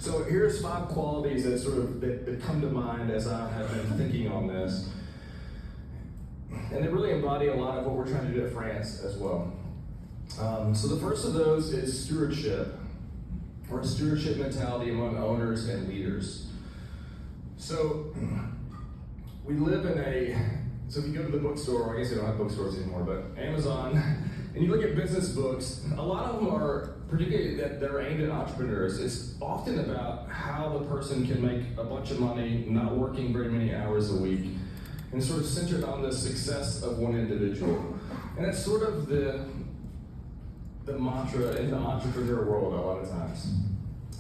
So here's 5 qualities that that come to mind as I have been thinking on this. And they really embody a lot of what we're trying to do at France as well. So the first of those is stewardship, or a stewardship mentality among owners and leaders. So we live so if you go to the bookstore, I guess they don't have bookstores anymore, but Amazon, and you look at business books, a lot of them are, particularly that they're aimed at entrepreneurs, it's often about how the person can make a bunch of money, not working very many hours a week, and sort of centered on the success of one individual. And that's sort of the mantra in the entrepreneur world a lot of times.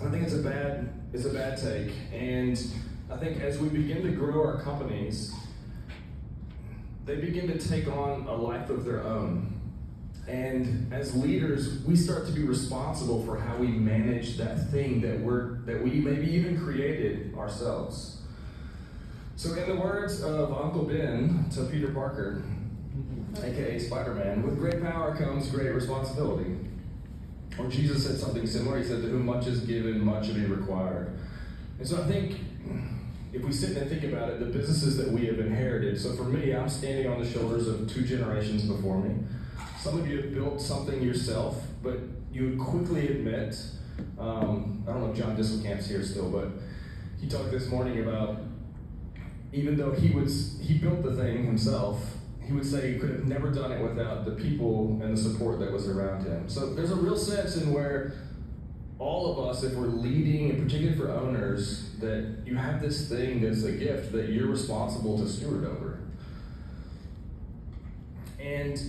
I think it's a bad take, and I think as we begin to grow our companies, they begin to take on a life of their own. And as leaders, we start to be responsible for how we manage that thing that we maybe even created ourselves. So in the words of Uncle Ben to Peter Parker, aka Spider-Man, with great power comes great responsibility. Or Jesus said something similar. He said, to whom much is given, much will be required. And so I think if we sit and think about it, the businesses that we have inherited, so for me, I'm standing on the shoulders of 2 generations before me. Some of you have built something yourself, but you would quickly admit, I don't know if John Disselcamp's here still, but he talked this morning about, even though he built the thing himself, he would say he could have never done it without the people and the support that was around him. So there's a real sense in where all of us, if we're leading, and particularly for owners, that you have this thing that's a gift that you're responsible to steward over. And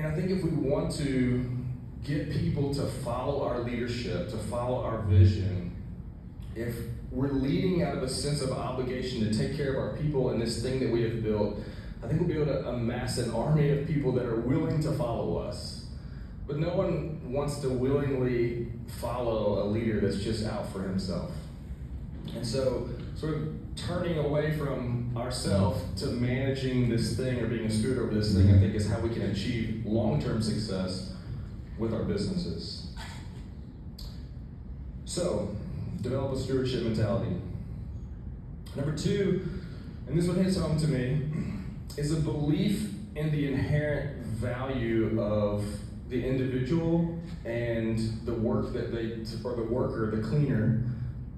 I think if we want to get people to follow our leadership, to follow our vision, if we're leading out of a sense of obligation to take care of our people and this thing that we have built, I think we'll be able to amass an army of people that are willing to follow us. But no one wants to willingly follow a leader that's just out for himself. And so, sort of turning away from ourselves to managing this thing or being a steward over this thing, I think is how we can achieve long-term success with our businesses. So, develop a stewardship mentality. Number 2, and this one hits home to me, is a belief in the inherent value of the individual and the work that or the worker, the cleaner,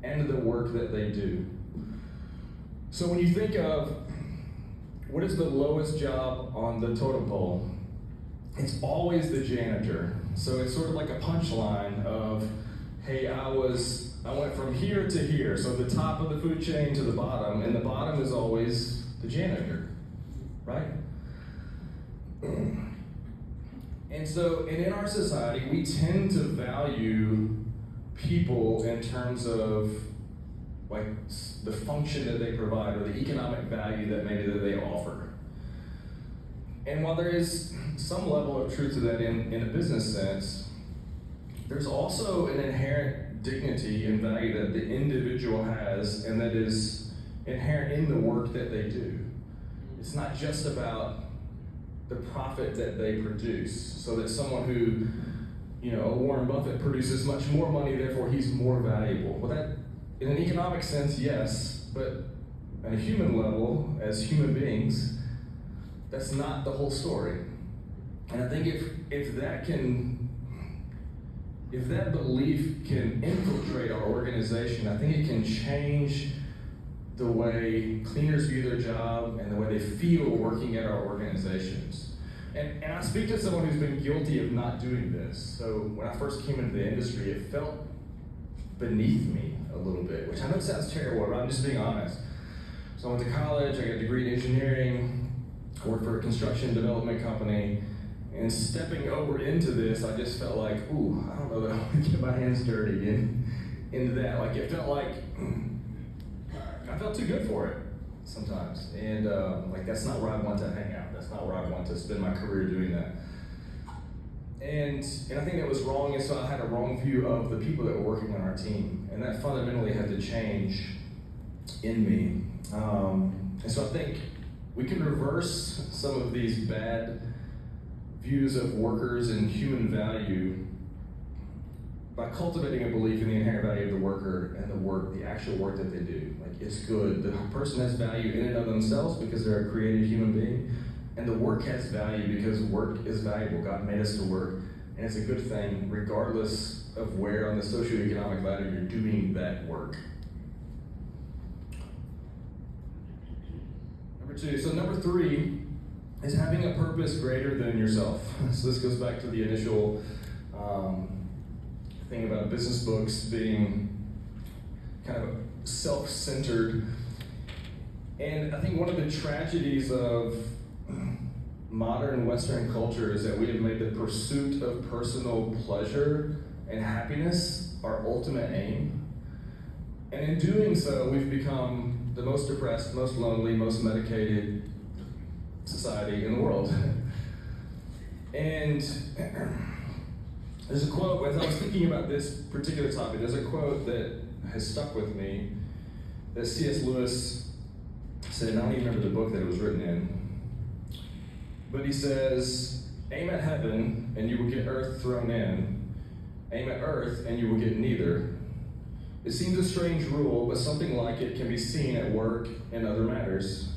and the work that they do. So when you think of what is the lowest job on the totem pole, it's always the janitor. So it's sort of like a punchline of, hey, I went from here to here. So the top of the food chain to the bottom, and the bottom is always the janitor, right? And so, and in our society, we tend to value people in terms of like the function that they provide or the economic value that maybe that they offer. And while there is some level of truth to that in a business sense, there's also an inherent dignity and value that the individual has, and that is inherent in the work that they do. It's not just about the profit that they produce, so that someone who, Warren Buffett produces much more money, therefore he's more valuable. Well, that, in an economic sense, yes, but at a human level, as human beings, that's not the whole story. And I think if that belief can infiltrate our organization, I think it can change the way cleaners view their job and the way they feel working at our organizations. And I speak to someone who's been guilty of not doing this. So when I first came into the industry, it felt beneath me a little bit, which I know sounds terrible, but I'm just being honest. So I went to college, I got a degree in engineering, I worked for a construction development company, and stepping over into this, I just felt like, ooh, I don't know that I want to get my hands dirty into that. Like, it felt like I felt too good for it sometimes. And that's not where I want to hang out. That's not where I want to spend my career doing that. And I think that was wrong, and so I had a wrong view of the people that were working on our team. And that fundamentally had to change in me. And so I think we can reverse some of these bad views of workers and human value by cultivating a belief in the inherent value of the worker and the actual work that they do. Like, it's good. The person has value in and of themselves because they're a created human being, and the work has value because work is valuable. God made us to work, and it's a good thing regardless of where on the socioeconomic ladder you're doing that work. Number two. So number three is having a purpose greater than yourself. So this goes back to the initial thing about business books being kind of self-centered. And I think one of the tragedies of modern Western culture is that we have made the pursuit of personal pleasure and happiness our ultimate aim. And in doing so, we've become the most depressed, most lonely, most medicated society in the world. And there's a quote, as I was thinking about this particular topic, there's a quote that has stuck with me that C.S. Lewis said, and I don't even remember the book that it was written in, but he says, aim at heaven and you will get earth thrown in. Aim at earth and you will get neither. It seems a strange rule, but something like it can be seen at work and other matters.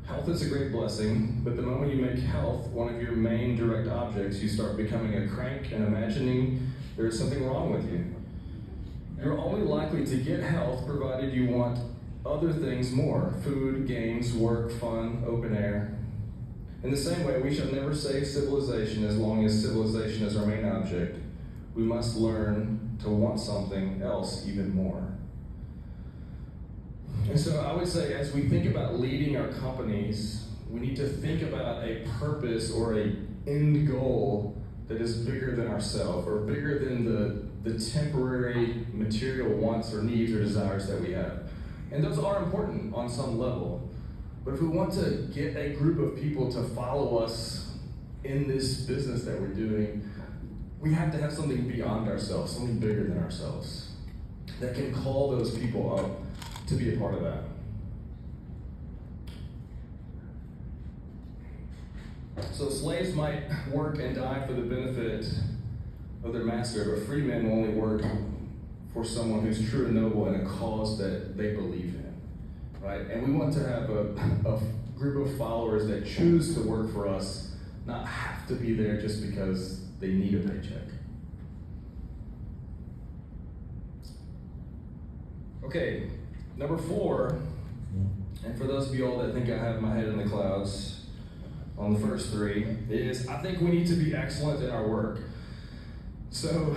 Health is a great blessing, but the moment you make health one of your main direct objects, you start becoming a crank and imagining there is something wrong with you. You're only likely to get health provided you want other things more: food, games, work, fun, open air. In the same way, we shall never save civilization as long as civilization is our main object. We must learn to want something else even more. And so I would say, as we think about leading our companies, we need to think about a purpose or an end goal that is bigger than ourselves, or bigger than the temporary material wants or needs or desires that we have. And those are important on some level. But if we want to get a group of people to follow us in this business that we're doing, we have to have something beyond ourselves, something bigger than ourselves, that can call those people up to be a part of that. So slaves might work and die for the benefit of their master, but free men will only work for someone who's true and noble in a cause that they believe in, right? And we want to have a group of followers that choose to work for us, not have to be there just because they need a paycheck. Okay, number 4, and for those of you all that think I have my head in the clouds on the first 3, is I think we need to be excellent in our work. So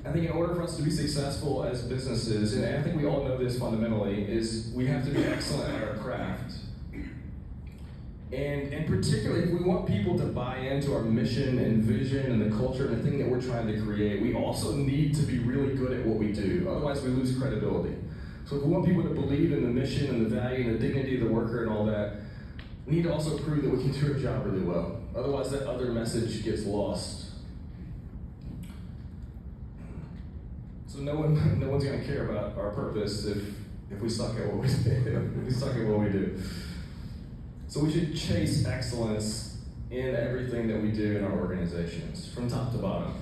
I think in order for us to be successful as businesses, and I think we all know this fundamentally, is we have to be excellent at our craft. And particularly if we want people to buy into our mission and vision and the culture and the thing that we're trying to create, we also need to be really good at what we do. Otherwise we lose credibility. So if we want people to believe in the mission and the value and the dignity of the worker and all that, we need to also prove that we can do our job really well. Otherwise that other message gets lost. So no one's going to care about our purpose if we suck at what we do. If we suck at what we do. So we should chase excellence in everything that we do in our organizations, from top to bottom.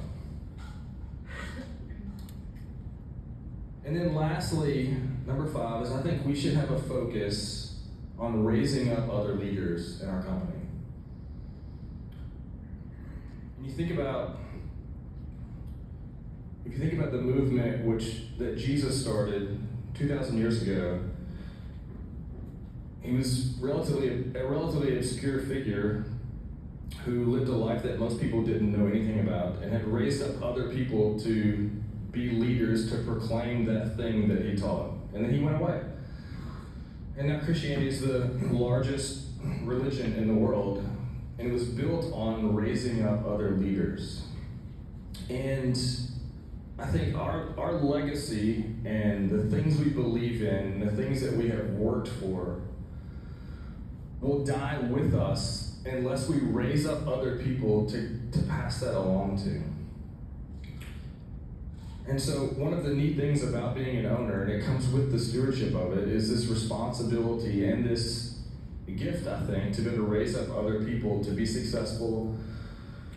And then lastly, number 5, is I think we should have a focus on raising up other leaders in our company. When you think about, if you think about the movement that Jesus started 2,000 years ago, he was a relatively obscure figure who lived a life that most people didn't know anything about, and had raised up other people to be leaders to proclaim that thing that he taught. And then he went away. And now Christianity is the largest religion in the world, and it was built on raising up other leaders. And I think our legacy and the things we believe in, the things that we have worked for, will die with us unless we raise up other people to pass that along to. And so one of the neat things about being an owner, and it comes with the stewardship of it, is this responsibility and this gift, I think, to be able to raise up other people to be successful,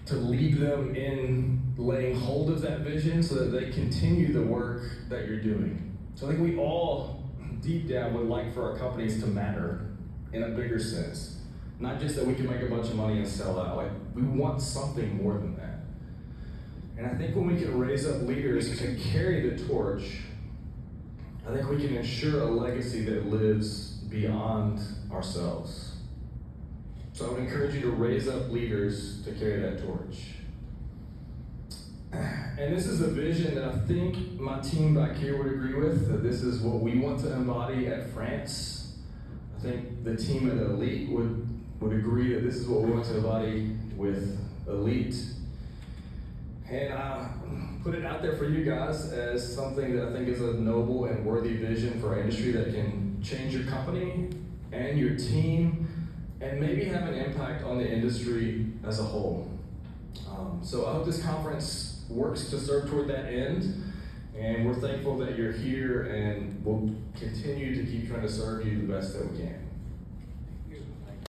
to lead them in laying hold of that vision so that they continue the work that you're doing. So I think we all, deep down, would like for our companies to matter in a bigger sense. Not just that we can make a bunch of money and sell out. Like, we want something more than that. And I think when we can raise up leaders to carry the torch, I think we can ensure a legacy that lives beyond ourselves. So I would encourage you to raise up leaders to carry that torch. And this is a vision that I think my team back here would agree with, that this is what we want to embody at France. I think the team at Elite would agree that this is what we want to embody with Elite. And I put it out there for you guys as something that I think is a noble and worthy vision for our industry that can change your company and your team and maybe have an impact on the industry as a whole. So I hope this conference works to serve toward that end, and we're thankful that you're here, and we'll continue to keep trying to serve you the best that we can.